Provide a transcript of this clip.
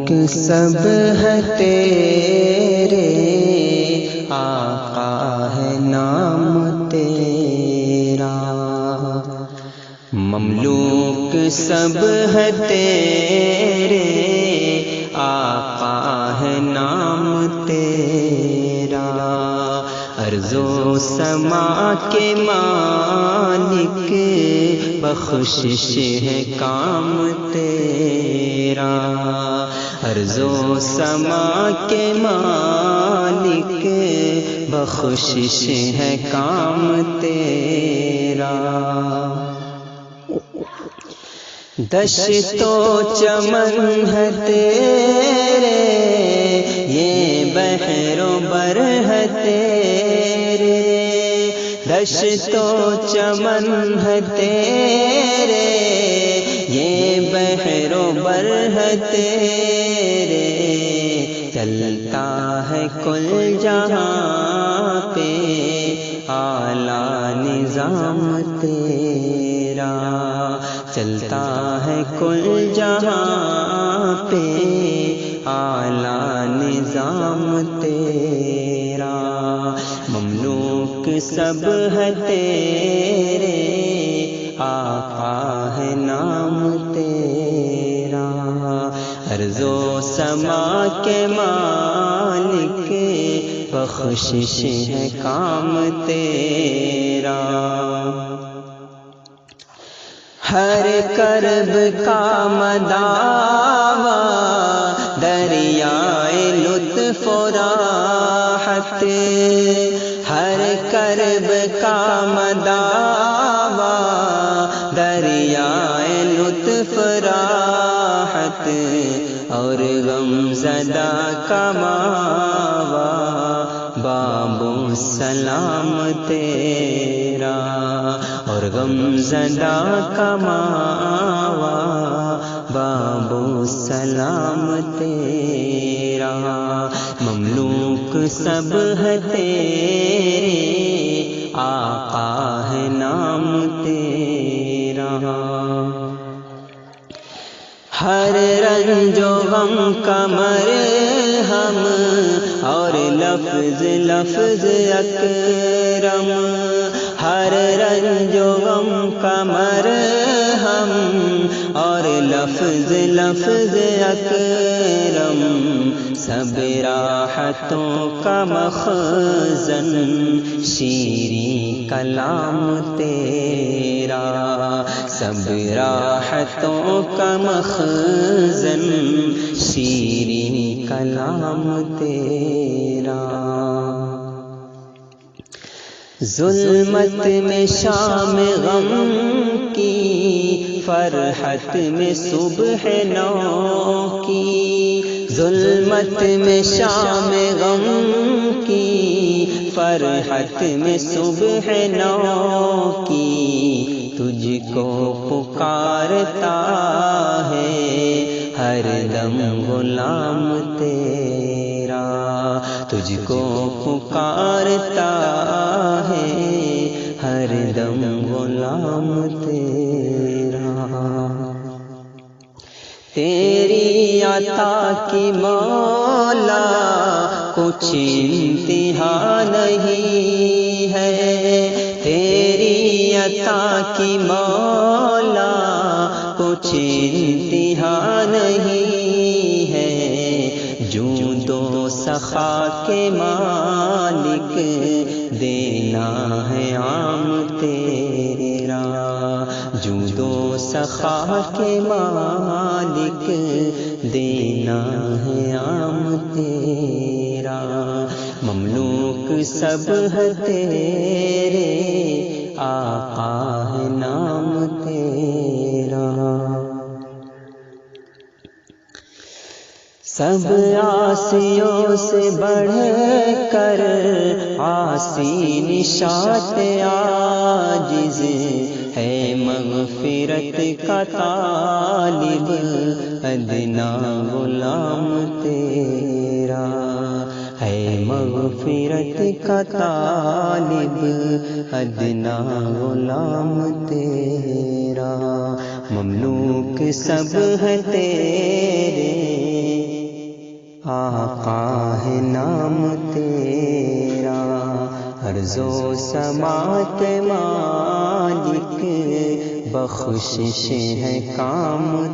سب ہے تیرے، آقا ہے نام تیرا، مملوک سب ہے تیرے، آقا ہے نام تیرا، ارض و سما کے مالک، بخشش ہے کام تیرا، ارض و سما کے مالک، بخشش ہے کام تیرا، دشت و چمن ہے تیرے، یہ بحر و بر ہے تیرے، دشت و چمن ہے تیرے، یہ بحر و بر ہے تیرے، چلتا ہے کل جہاں پہ اعلیٰ نظام تیرا، چلتا ہے کل جہاں پہ اعلیٰ نظام تیرا، مملوک سب ہے تیرے، آقا ہے نام تیرا، ارض و سما کے مالک، بخشش ہے کام تیرا، ہر کرب کا مداوا دریائے لطف و راحت، ہر کرب کا مداوا دریائے لطف راحت، اور غم زدہ کا ماوا باب السلام تیرا، اور غم زدہ کا ماوا باب السلام تیرا، مملوک سب ہے تیرے، آقا ہے نام تیرا، ہر رنج و غم کا مرہم، اور لفظ لفظ اکرم، ہر رنج و غم کا مرہم، اور لفظ لفظ اکرم، سب راحتوں کا مخزن، شیریں کلام تیرا، سب راحتوں کا مخزن، شیریں کلام تیرا، ظلمت میں شام غم کی، فرحت میں صبح نو کی، ظلمت میں شام غم کی، فرحت میں صبح نو کی، تجھ کو پکارتا ہے ہر دم غلام تیرا، تجھ کو پکارتا ہے ہر دم غلام تیرا، تیری عطا کی مولا کچھ انتہا نہیں ہے، تیری عطا کی مولا کچھ انتہا نہیں ہے، جود و سخا کے مالک، دینا ہے عام تیرا، جود و سخا کے مالک، دینا ہے عام تیرا، مملوک سب ہے تیرے، آقا ہے نام تیرا، سب عاصیوں سے بڑھ کر عاصی نشاط عاجز ہے، مغفرت کا طالب ادنا غلام تیرا، ہے مغفرت کا طالب ادنا غلام تیرا، مملوک سب ہے تیرے، آقا ہے نام تیرا، عرض و سماء کے مالک، بخشش ہے کام